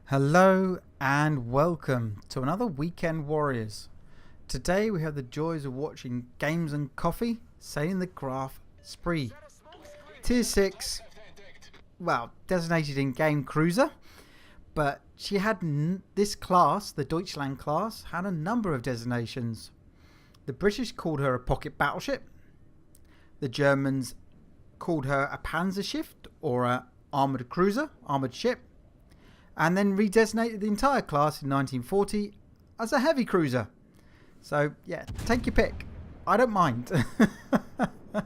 Hello and welcome to another Weekend Warriors. Today we have the joys of watching Games and Coffee sailing the Graf Spee. Tier 6, well, designated in-game cruiser, but she had this class, the Deutschland class, had a number of designations. The British called her a pocket battleship. The Germans called her a Panzerschiff or a armoured cruiser, armoured ship. And then redesignated the entire class in 1940 as a heavy cruiser. So, yeah, take your pick. I don't mind. But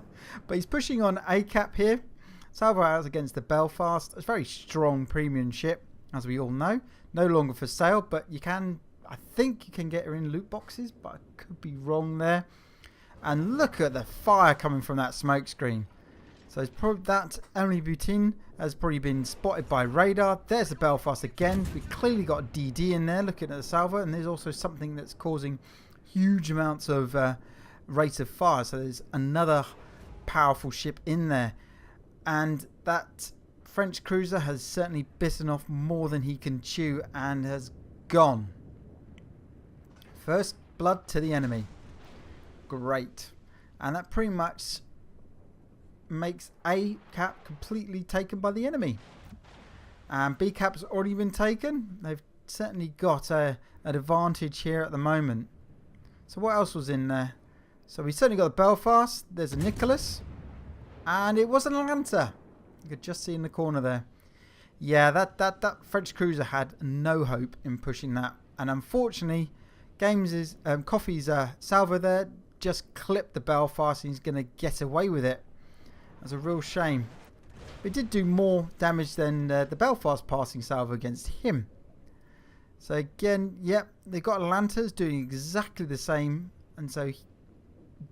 he's pushing on ACAP here. Salvo out against the Belfast. A very strong premium ship, as we all know. No longer for sale, but you can, I think you can get her in loot boxes, but I could be wrong there. And look at the fire coming from that smoke screen. So it's probably that Emily Butin has probably been spotted by radar. There's the Belfast again. We clearly got a DD in there looking at the salvo, and there's also something that's causing huge amounts of rate of fire. So there's another powerful ship in there, and that French cruiser has certainly bitten off more than he can chew and has gone. First blood to the enemy. Great. And that pretty much makes A cap completely taken by the enemy, and B cap's already been taken. They've certainly got an advantage here at the moment. So what else was in there? So we certainly got the Belfast. There's a Nicholas, and it was an Atlanta. You could just see in the corner there. Yeah, that French cruiser had no hope in pushing that, and unfortunately Coffee's salvo there just clipped the Belfast, and he's going to get away with it. That's a real shame. We did do more damage than the Belfast passing salvo against him. So again, yep, they got Atlantas doing exactly the same. And so,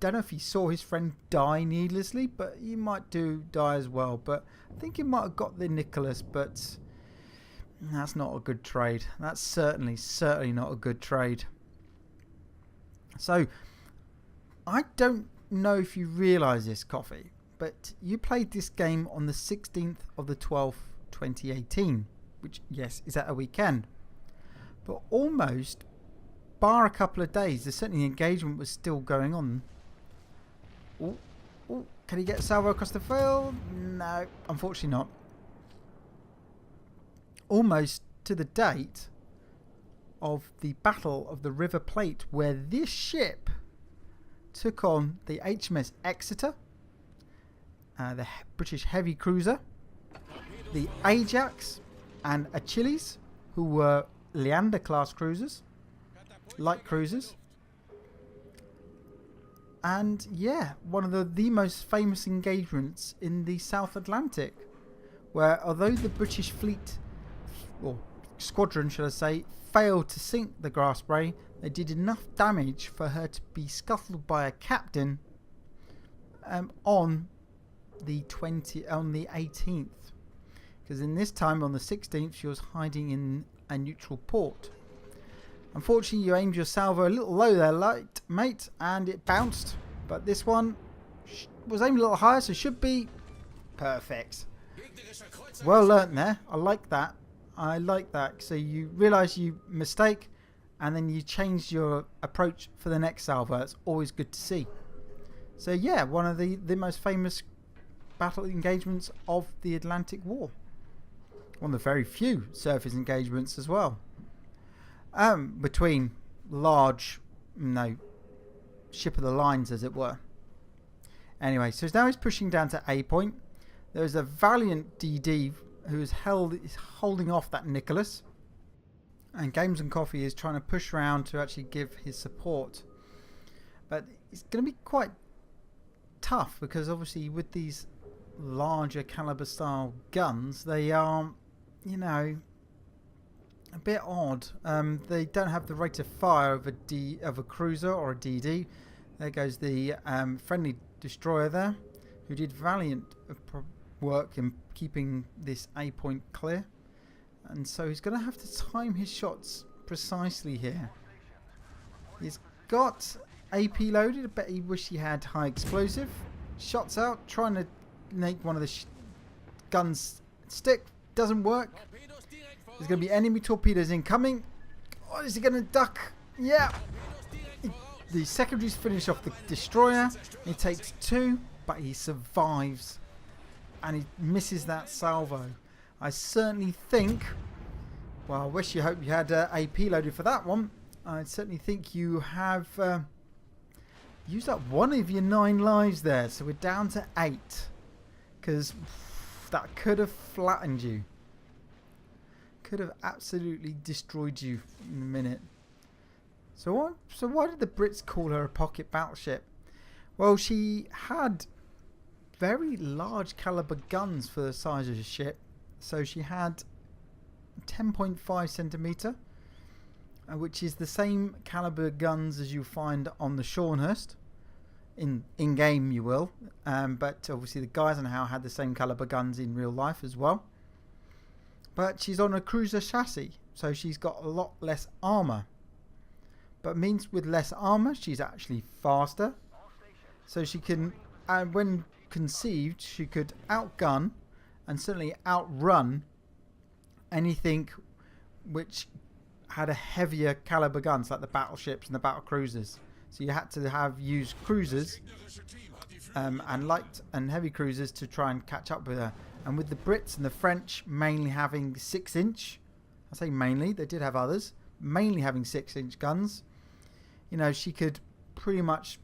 don't know if he saw his friend die needlessly, but he might die as well. But I think he might have got the Nicholas, but that's not a good trade. That's certainly not a good trade. So, I don't know if you realise this, Coffee, but you played this game on the 16th of the 12th, 2018, which, yes, is at a weekend. But almost, bar a couple of days, certainly the engagement was still going on. Oh, can he get a salvo across the field? No, unfortunately not. Almost to the date of the Battle of the River Plate, where this ship took on the HMS Exeter, the British heavy cruiser, the Ajax and Achilles, who were Leander class cruisers, light cruisers. And yeah, one of the most famous engagements in the South Atlantic, where although the British fleet, or squadron should I say, failed to sink the Graf Spee, they did enough damage for her to be scuttled by a captain on the 18th, because in this time on the 16th she was hiding in a neutral port. Unfortunately, you aimed your salvo a little low there, mate, and it bounced. But this one was aimed a little higher, so should be perfect. Well learnt there. I like that. So you realise you mistake, and then you change your approach for the next salvo. That's always good to see. So yeah, one of the most famous battle engagements of the Atlantic War. One of the very few surface engagements as well. Between large, ship of the lines, as it were. Anyway, so now he's pushing down to A point. There's a valiant DD who is holding off that Nicholas. And Games and Coffee is trying to push around to actually give his support. But it's going to be quite tough, because obviously with these larger caliber style guns, they are, a bit odd. They don't have the rate of fire of a cruiser or a DD. There goes the friendly destroyer there, who did valiant work in keeping this A point clear. And so he's going to have to time his shots precisely here. He's got AP loaded. I bet he wish he had high explosive. Shots out, trying to make one of the guns stick. Doesn't work. There's going to be enemy torpedoes incoming. Oh, is he going to duck? Yeah. The secondaries finish off the destroyer. He takes 2, but he survives. And he misses that salvo. I certainly think... Well, I wish you hope you had AP loaded for that one. I certainly think you have used up one of your 9 lives there. So we're down to 8. Because that could have flattened you. Could have absolutely destroyed you in a minute. So why did the Brits call her a pocket battleship? Well, she had very large caliber guns for the size of the ship. So she had 10.5 centimeter, which is the same caliber guns as you find on the Shornhurst. In game you will, but obviously the Geisenhower had the same caliber guns in real life as well. But she's on a cruiser chassis, so she's got a lot less armour. But means with less armour, she's actually faster. So she can, and when conceived, she could outgun and certainly outrun anything which had a heavier caliber guns, like the battleships and the battle cruisers. So you had to use cruisers and light and heavy cruisers to try and catch up with her. And with the Brits and the French mainly having 6-inch, I say mainly, they did have others, mainly having 6-inch guns, you know, she could pretty much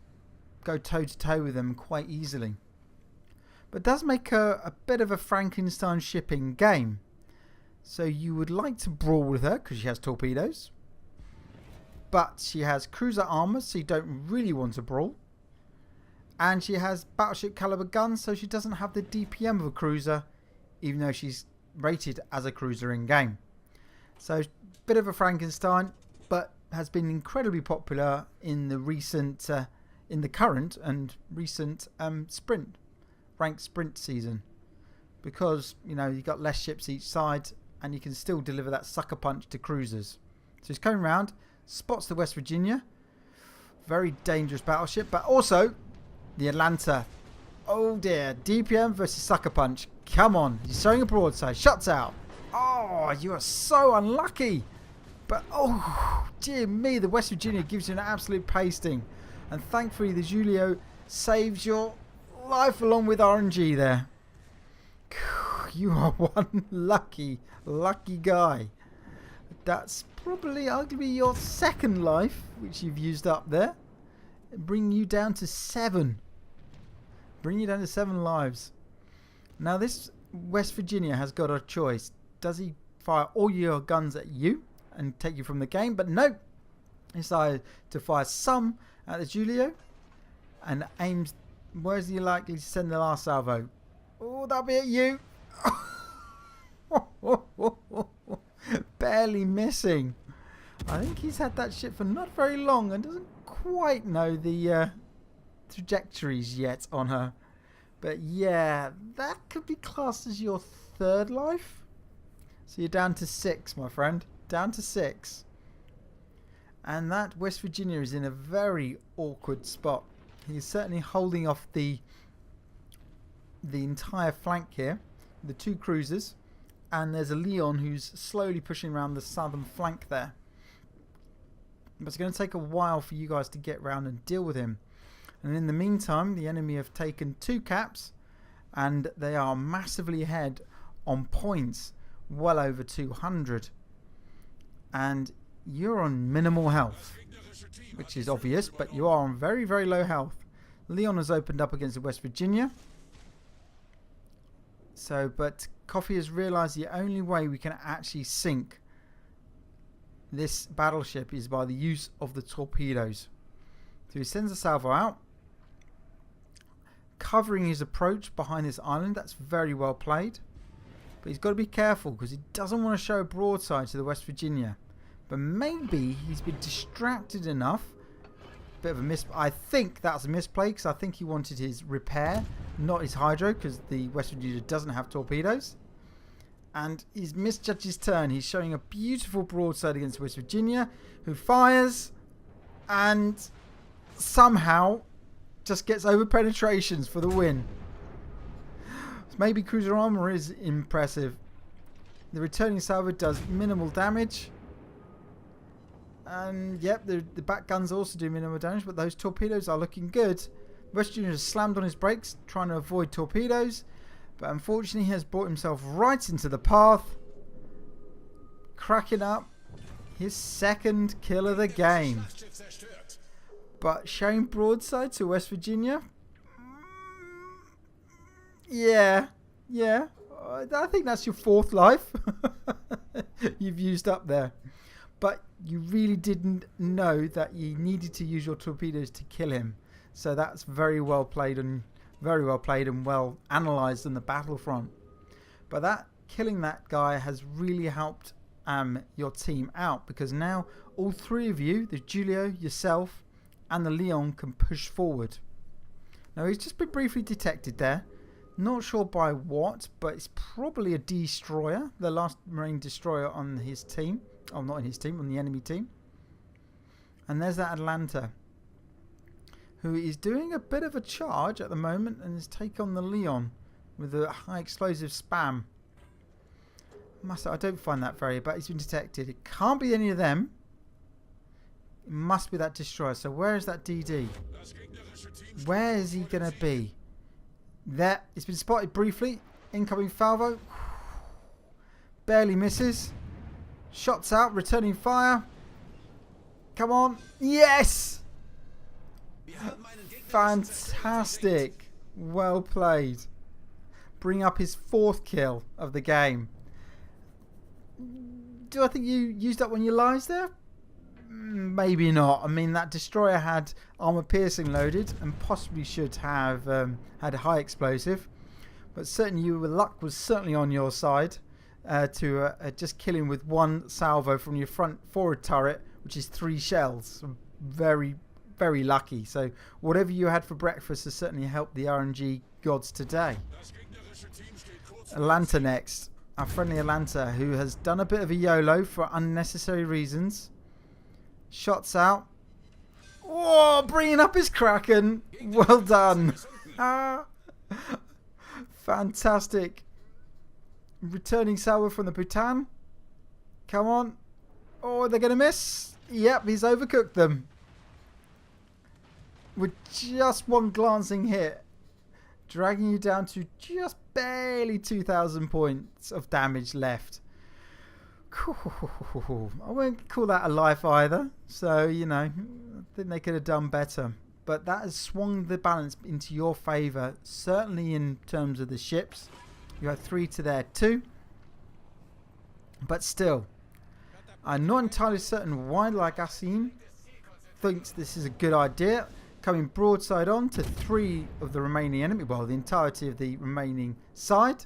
go toe-to-toe with them quite easily. But it does make her a bit of a Frankenstein shipping game. So you would like to brawl with her because she has torpedoes. But she has cruiser armour, so you don't really want to brawl. And she has battleship caliber guns, so she doesn't have the DPM of a cruiser, even though she's rated as a cruiser in game. So, bit of a Frankenstein, but has been incredibly popular in the recent, in the current and recent ranked sprint season, because you know you've got less ships each side, and you can still deliver that sucker punch to cruisers. So he's coming round, spots the West Virginia, very dangerous battleship, but also the Atlanta. Oh dear, DPM versus sucker punch. Come on, he's showing a broadside. Shuts out. Oh, you are so unlucky. But oh, dear me, the West Virginia gives you an absolute pasting. And thankfully the Julio saves your life along with RNG there. You are one lucky guy. That's probably arguably your second life, which you've used up there. Bring you down to 7. Bring you down to 7 lives. Now this West Virginia has got a choice. Does he fire all your guns at you and take you from the game? But no. He decided to fire some at the Julio and aims. Where's he likely to send the last salvo? Oh, that'll be at you. Barely missing. I think he's had that ship for not very long and doesn't quite know the trajectories yet on her. But yeah, that could be classed as your 3rd life. So you're down to 6, my friend. Down to 6. And that West Virginia is in a very awkward spot. He's certainly holding off the entire flank here. The 2 cruisers. And there's a Leon who's slowly pushing around the southern flank there. But it's going to take a while for you guys to get around and deal with him. And in the meantime, the enemy have taken 2 caps. And they are massively ahead on points. Well over 200. And you're on minimal health, which is obvious, but you are on very, very low health. Leon has opened up against the West Virginia. So, but Coffee has realised the only way we can actually sink this battleship is by the use of the torpedoes. So he sends a salvo out, covering his approach behind this island. That's very well played. But he's got to be careful because he doesn't want to show a broadside to the West Virginia. But maybe he's been distracted enough. Bit of a miss. I think that's a misplay because I think he wanted his repair, not his hydro, because the West Virginia doesn't have torpedoes. And he's misjudged his turn. He's showing a beautiful broadside against West Virginia, who fires and somehow just gets over penetrations for the win. Maybe cruiser armor is impressive. The returning salvo does minimal damage. And yep, the back guns also do minimal damage, but those torpedoes are looking good. West Junior has slammed on his brakes, trying to avoid torpedoes, but unfortunately he has brought himself right into the path, cracking up his second kill of the game. But showing broadside to West Virginia? Yeah. I think that's your 4th life you've used up there. But you really didn't know that you needed to use your torpedoes to kill him. So that's very well played and well analysed on the battlefront. But killing that guy has really helped your team out, because now all 3 of you, the Julio, yourself, and the Leon, can push forward. Now he's just been briefly detected there. Not sure by what, but it's probably a destroyer, the last Marine destroyer on his team. Oh, not on his team, on the enemy team. And there's that Atlanta, who is doing a bit of a charge at the moment and has taken on the Leon with a high explosive spam. I don't find that very, but he's been detected. It can't be any of them. It must be that destroyer. So where is that DD? Where is he going to be? There. It's been spotted briefly. Incoming salvo. Barely misses. Shots out. Returning fire. Come on. Yes! Fantastic. Well played. Bring up his 4th kill of the game. Do I think you used up one of your lives there? Maybe not. I mean, that destroyer had armor piercing loaded and possibly should have had a high explosive. But certainly your luck was certainly on your side to just kill him with 1 salvo from your front forward turret, which is 3 shells. Very, very lucky. So whatever you had for breakfast has certainly helped the RNG gods today. Atlanta next. Our friendly Atlanta, who has done a bit of a YOLO for unnecessary reasons. Shots out. Oh, bringing up his Kraken. Well done. Fantastic. Returning salvo from the Bhutan. Come on. Oh, they're going to miss. Yep, he's overcooked them. With just 1 glancing hit. Dragging you down to just barely 2,000 points of damage left. I won't call that a life either. So, you know, I think they could have done better. But that has swung the balance into your favour. Certainly in terms of the ships. You had 3 to their 2. But still, I'm not entirely certain why Lagassine thinks this is a good idea. Coming broadside on to 3 of the remaining enemy. Well, the entirety of the remaining side.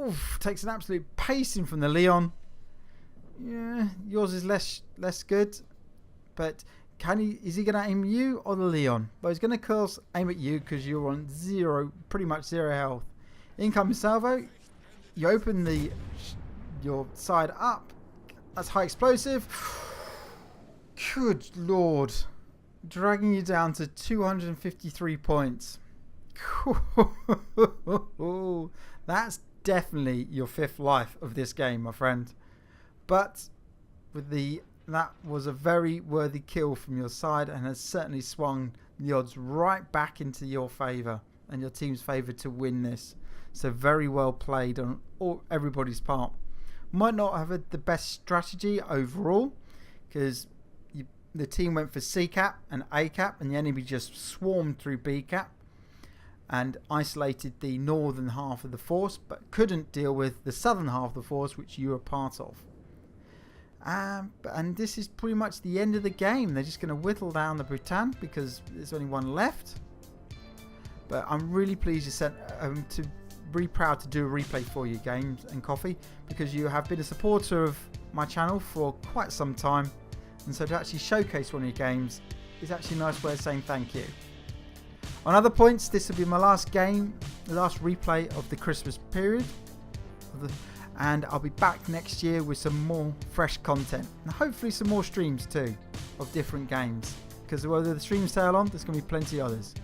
Oof, takes an absolute pacing from the Leon. Yeah, yours is less good. But is he going to aim you or the Leon? Well, he's going to, of course, aim at you because you're on pretty much zero health. Incoming salvo. You open your side up. That's high explosive. Good Lord. Dragging you down to 253 points. That's definitely your 5th life of this game, my friend. But that was a very worthy kill from your side and has certainly swung the odds right back into your favour and your team's favour to win this. So very well played on everybody's part. Might not have had the best strategy overall because the team went for C cap and A cap and the enemy just swarmed through B cap and isolated the northern half of the force, but couldn't deal with the southern half of the force, which you were part of. And this is pretty much the end of the game. They're just going to whittle down the Bhutan because there's only 1 left. But I'm really pleased really proud to do a replay for you, Games and Coffee, because you have been a supporter of my channel for quite some time. And so to actually showcase one of your games is actually a nice way of saying thank you. On other points, this will be my last game, the last replay of the Christmas period. And I'll be back next year with some more fresh content. And hopefully some more streams too of different games. Because whether the streams tail on, there's going to be plenty others.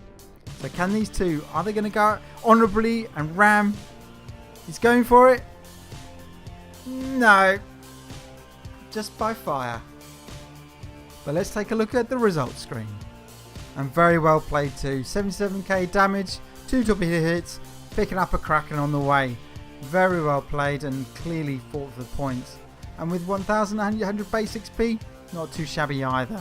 So can these two, are they going to go honourably and ram? He's going for it. No. Just by fire. But let's take a look at the results screen. And very well played too. 77k damage, 2 torpedo hits, picking up a Kraken on the way. Very well played and clearly fought for the points. And with 1,800 base XP, not too shabby either.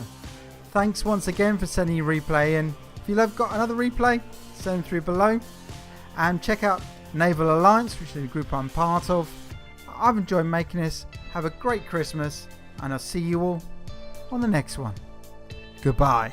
Thanks once again for sending your replay in. If you've got another replay, send them through below. And check out Naval Alliance, which is the group I'm part of. I've enjoyed making this. Have a great Christmas, and I'll see you all on the next one. Goodbye.